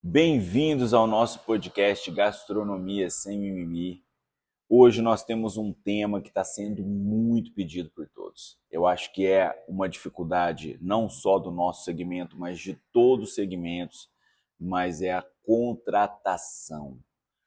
Bem-vindos ao nosso podcast Gastronomia Sem Mimimi. Hoje nós temos um tema que está sendo muito pedido por todos. Eu acho que é uma dificuldade não só do nosso segmento, mas de todos os segmentos, mas é a contratação.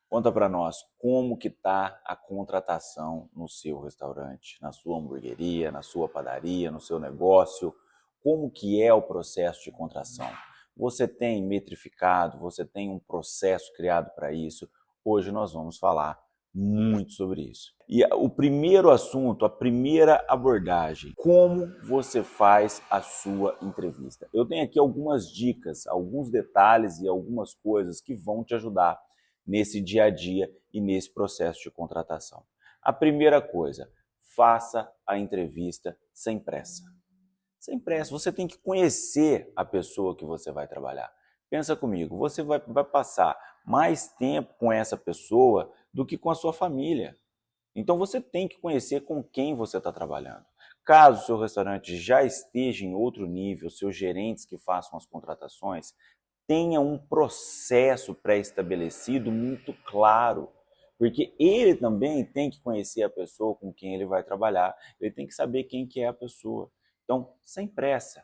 Conta para nós como que está a contratação no seu restaurante, na sua hamburgueria, na sua padaria, no seu negócio. Como que é o processo de contratação? Você tem metrificado, você tem um processo criado para isso? Hoje nós vamos falar muito sobre isso. E o primeiro assunto, a primeira abordagem, como você faz a sua entrevista. Eu tenho aqui algumas dicas, alguns detalhes e algumas coisas que vão te ajudar nesse dia a dia e nesse processo de contratação. A primeira coisa, faça a entrevista sem pressa. Sem pressa, você tem que conhecer a pessoa que você vai trabalhar. Pensa comigo, você vai passar mais tempo com essa pessoa do que com a sua família. Então você tem que conhecer com quem você está trabalhando. Caso o seu restaurante já esteja em outro nível, seus gerentes que façam as contratações, tenha um processo pré-estabelecido muito claro, porque ele também tem que conhecer a pessoa com quem ele vai trabalhar, ele tem que saber quem que é a pessoa. Então, sem pressa,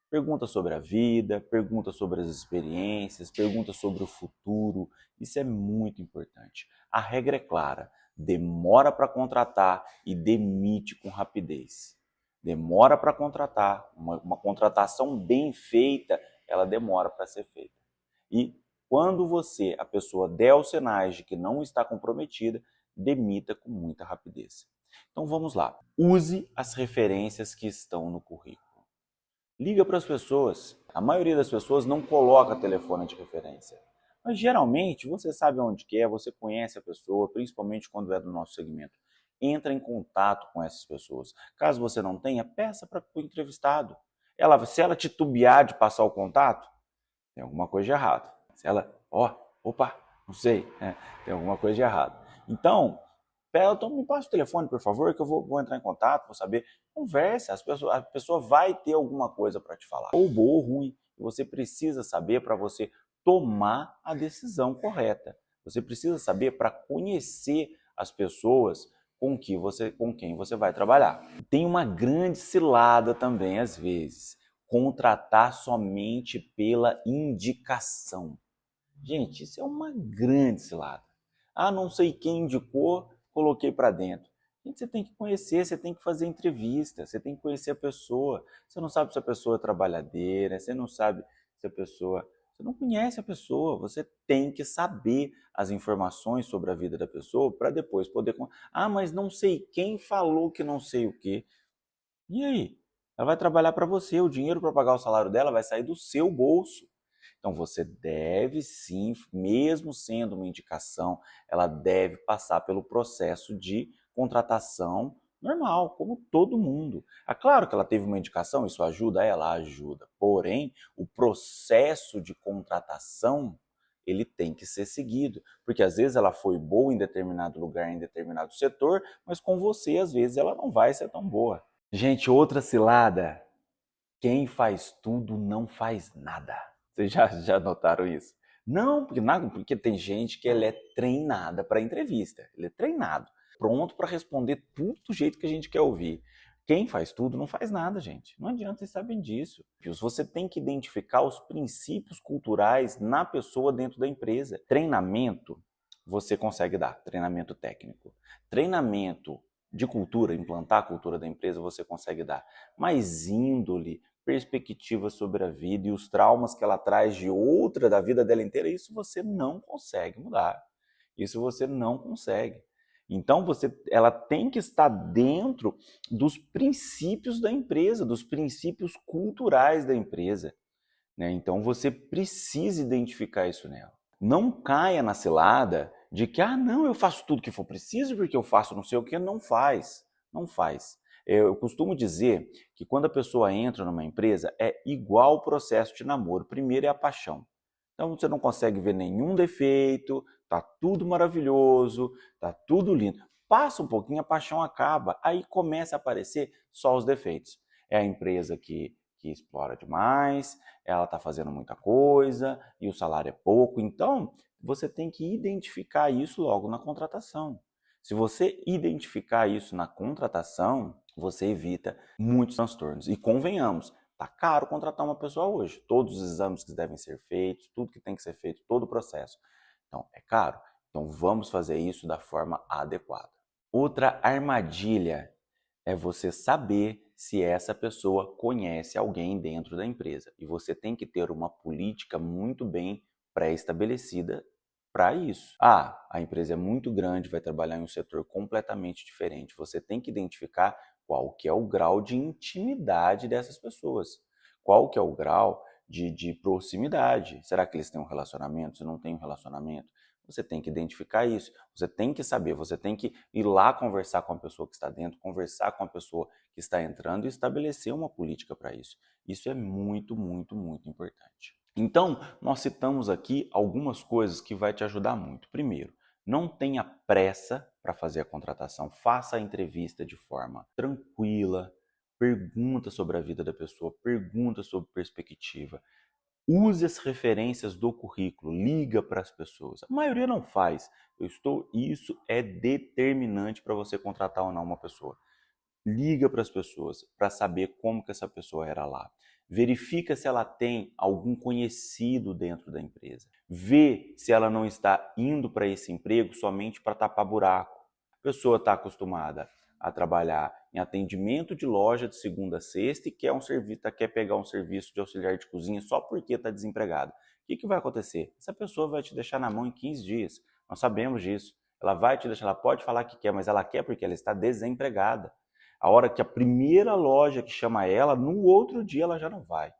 pergunta sobre a vida, pergunta sobre as experiências, pergunta sobre o futuro, isso é muito importante. A regra é clara, demora para contratar e demite com rapidez. Demora para contratar, uma contratação bem feita, ela demora para ser feita. E quando a pessoa der os sinais de que não está comprometida, demita com muita rapidez. Então vamos lá, use as referências que estão no currículo. Liga para as pessoas. A maioria das pessoas não coloca telefone de referência. Mas geralmente você sabe onde que é, você conhece a pessoa, principalmente quando é do nosso segmento. Entra em contato com essas pessoas. Caso você não tenha, peça para o entrevistado. Se ela titubear de passar o contato, tem alguma coisa de errado. Se ela, não sei, né? Tem alguma coisa de errado. Então, me passa o telefone, por favor, que eu vou entrar em contato, vou saber. Conversa, a pessoa vai ter alguma coisa para te falar. Ou boa ou ruim, você precisa saber para você tomar a decisão correta. Você precisa saber para conhecer as pessoas com quem você vai trabalhar. Tem uma grande cilada também, às vezes, contratar somente pela indicação. Gente, isso é uma grande cilada. Ah, não sei quem indicou, coloquei para dentro. Gente, você tem que conhecer, você tem que fazer entrevista, você tem que conhecer a pessoa. Você não sabe se a pessoa é trabalhadeira, você não sabe se a pessoa... Você não conhece a pessoa, você tem que saber as informações sobre a vida da pessoa para depois poder... Ah, mas não sei quem falou que não sei o quê. E aí? Ela vai trabalhar para você, o dinheiro para pagar o salário dela vai sair do seu bolso. Então você deve sim, mesmo sendo uma indicação, ela deve passar pelo processo de contratação normal, como todo mundo. É claro que ela teve uma indicação, isso ajuda? Ela ajuda. Porém, o processo de contratação, ele tem que ser seguido. Porque às vezes ela foi boa em determinado lugar, em determinado setor, mas com você, às vezes, ela não vai ser tão boa. Gente, outra cilada. Quem faz tudo não faz nada. Vocês já notaram isso? Não, porque tem gente que ela é treinada para entrevista. Ele é treinado, pronto para responder tudo do jeito que a gente quer ouvir. Quem faz tudo não faz nada, gente. Não adianta, vocês sabem disso. Você tem que identificar os princípios culturais na pessoa dentro da empresa. Treinamento, você consegue dar, treinamento técnico. Treinamento de cultura, implantar a cultura da empresa, você consegue dar. Mas índole, perspectiva sobre a vida e os traumas que ela traz de outra da vida dela inteira, isso você não consegue mudar. Isso você não consegue. Então ela tem que estar dentro dos princípios da empresa, dos princípios culturais da empresa, né? Então você precisa identificar isso nela. Não caia na cilada de que, não, eu faço tudo que for preciso porque eu faço não sei o que. Não faz, não faz. Eu costumo dizer que quando a pessoa entra numa empresa é igual o processo de namoro. Primeiro é a paixão. Então você não consegue ver nenhum defeito, tá tudo maravilhoso, tá tudo lindo. Passa um pouquinho, a paixão acaba, aí começa a aparecer só os defeitos. É a empresa que que explora demais, ela está fazendo muita coisa e o salário é pouco. Então, você tem que identificar isso logo na contratação. Se você identificar isso na contratação, você evita muitos transtornos. E convenhamos, tá caro contratar uma pessoa hoje. Todos os exames que devem ser feitos, tudo que tem que ser feito, todo o processo. Então, é caro. Então, vamos fazer isso da forma adequada. Outra armadilha é você saber se essa pessoa conhece alguém dentro da empresa. E você tem que ter uma política muito bem pré-estabelecida para isso. A empresa é muito grande, vai trabalhar em um setor completamente diferente. Você tem que identificar qual que é o grau de intimidade dessas pessoas. Qual que é o grau de proximidade. Será que eles têm um relacionamento? Se não tem um relacionamento? Você tem que identificar isso, você tem que saber, você tem que ir lá conversar com a pessoa que está dentro, conversar com a pessoa que está entrando e estabelecer uma política para isso. Isso é muito, muito, muito importante. Então, nós citamos aqui algumas coisas que vai te ajudar muito. Primeiro, não tenha pressa para fazer a contratação, faça a entrevista de forma tranquila, pergunta sobre a vida da pessoa, pergunta sobre perspectiva. Use as referências do currículo, liga para as pessoas. A maioria não faz. Isso é determinante para você contratar ou não uma pessoa. Liga para as pessoas para saber como que essa pessoa era lá. Verifica se ela tem algum conhecido dentro da empresa. Vê se ela não está indo para esse emprego somente para tapar buraco. A pessoa está acostumada a trabalhar em atendimento de loja de segunda a sexta e quer pegar um serviço de auxiliar de cozinha só porque está desempregado. O que vai acontecer? Essa pessoa vai te deixar na mão em 15 dias. Nós sabemos disso. Ela vai te deixar, ela pode falar que quer, mas ela quer porque ela está desempregada. A hora que a primeira loja que chama ela, no outro dia ela já não vai.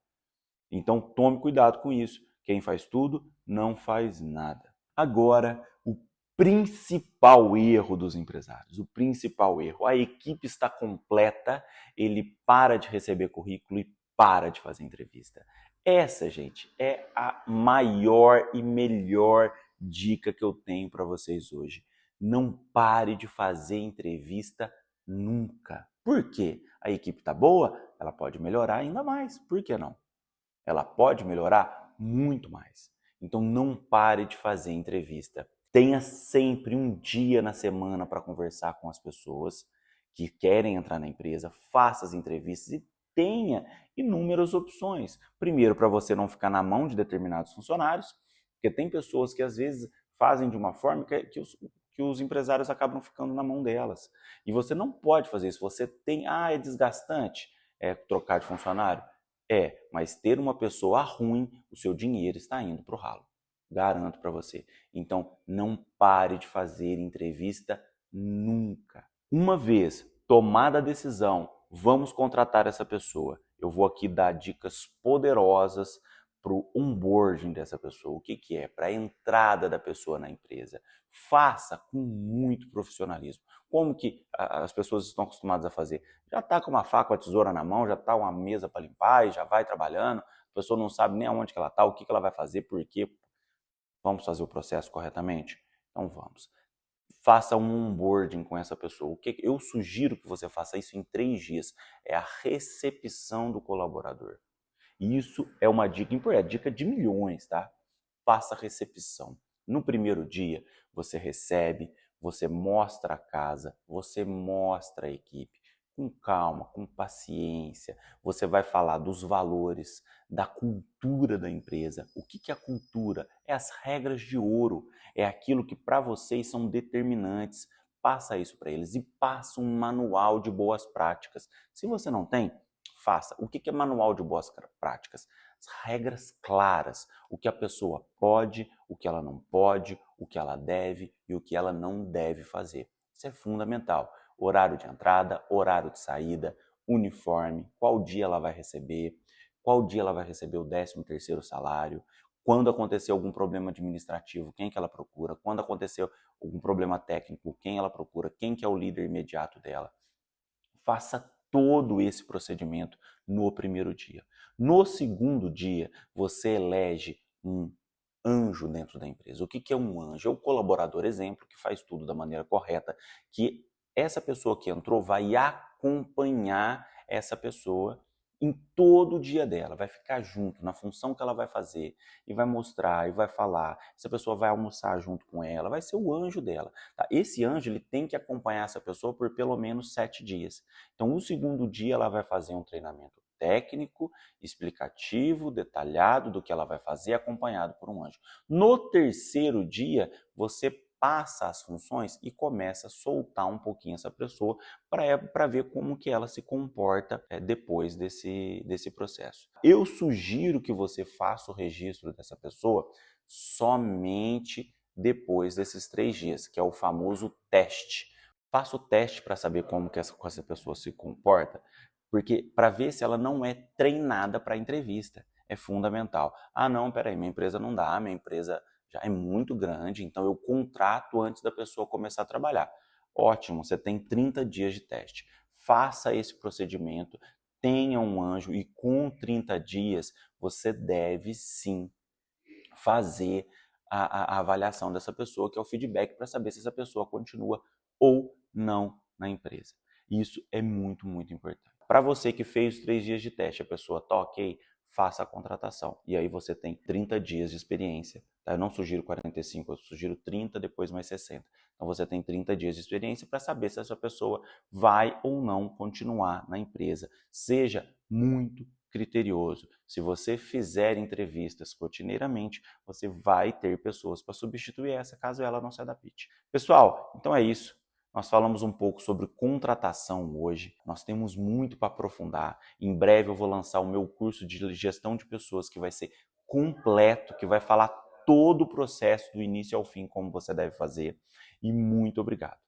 Então tome cuidado com isso. Quem faz tudo não faz nada. Agora, o principal erro dos empresários, o principal erro, a equipe está completa, ele para de receber currículo e para de fazer entrevista. Essa, gente, é a maior e melhor dica que eu tenho para vocês hoje. Não pare de fazer entrevista nunca. Por quê? A equipe está boa? Ela pode melhorar ainda mais. Por que não? Ela pode melhorar muito mais. Então não pare de fazer entrevista. Tenha sempre um dia na semana para conversar com as pessoas que querem entrar na empresa, faça as entrevistas e tenha inúmeras opções. Primeiro, para você não ficar na mão de determinados funcionários, porque tem pessoas que às vezes fazem de uma forma que os empresários acabam ficando na mão delas. E você não pode fazer isso. Você tem, é desgastante trocar de funcionário. Mas ter uma pessoa ruim, o seu dinheiro está indo para o ralo. Garanto para você. Então, não pare de fazer entrevista nunca. Uma vez tomada a decisão, vamos contratar essa pessoa. Eu vou aqui dar dicas poderosas para o onboarding dessa pessoa. O que é? Para a entrada da pessoa na empresa. Faça com muito profissionalismo. Como que as pessoas estão acostumadas a fazer? Já está com uma faca, uma tesoura na mão, já está uma mesa para limpar e já vai trabalhando. A pessoa não sabe nem aonde que ela está, o que ela vai fazer, por quê. Vamos fazer o processo corretamente? Então vamos. Faça um onboarding com essa pessoa. Eu sugiro que você faça isso em 3 dias. É a recepção do colaborador. E isso é uma dica importante, dica de milhões, tá? Faça a recepção. No primeiro dia, você recebe, você mostra a casa, você mostra a equipe. Com calma, com paciência, você vai falar dos valores, da cultura da empresa. O que é a cultura? É as regras de ouro, é aquilo que para vocês são determinantes. Passa isso para eles e passa um manual de boas práticas. Se você não tem, faça. O que é manual de boas práticas? As regras claras, o que a pessoa pode, o que ela não pode, o que ela deve e o que ela não deve fazer. Isso é fundamental. Horário de entrada, horário de saída, uniforme, qual dia ela vai receber, qual dia ela vai receber o 13º salário, quando acontecer algum problema administrativo, quem que ela procura, quando acontecer algum problema técnico, quem ela procura, quem que é o líder imediato dela. Faça todo esse procedimento no primeiro dia. No segundo dia, você elege um anjo dentro da empresa. O que é um anjo? É o colaborador exemplo que faz tudo da maneira correta, que essa pessoa que entrou vai acompanhar essa pessoa em todo o dia dela, vai ficar junto na função que ela vai fazer e vai mostrar e vai falar. Essa pessoa vai almoçar junto com ela, vai ser o anjo dela. Tá? Esse anjo ele tem que acompanhar essa pessoa por pelo menos 7 dias. Então, o segundo dia ela vai fazer um treinamento técnico, explicativo, detalhado do que ela vai fazer, acompanhado por um anjo. No terceiro dia, você passa as funções e começa a soltar um pouquinho essa pessoa para ver como que ela se comporta depois desse processo. Eu sugiro que você faça o registro dessa pessoa somente depois desses 3 dias, que é o famoso teste. Faça o teste para saber como que essa pessoa se comporta, porque para ver se ela não é treinada para a entrevista. É fundamental. Ah, não, peraí, minha empresa não dá, minha empresa já é muito grande, então eu contrato antes da pessoa começar a trabalhar. Ótimo, você tem 30 dias de teste. Faça esse procedimento, tenha um anjo e com 30 dias você deve sim fazer a avaliação dessa pessoa, que é o feedback para saber se essa pessoa continua ou não na empresa. Isso é muito, muito importante. Para você que fez os 3 dias de teste, a pessoa tá ok, faça a contratação. E aí você tem 30 dias de experiência. Tá? Eu não sugiro 45, eu sugiro 30, depois mais 60. Então você tem 30 dias de experiência para saber se essa pessoa vai ou não continuar na empresa. Seja muito criterioso. Se você fizer entrevistas rotineiramente, você vai ter pessoas para substituir essa caso ela não se adapte. Pessoal, então é isso. Nós falamos um pouco sobre contratação hoje. Nós temos muito para aprofundar. Em breve eu vou lançar o meu curso de gestão de pessoas que vai ser completo, que vai falar todo o processo do início ao fim como você deve fazer. E muito obrigado.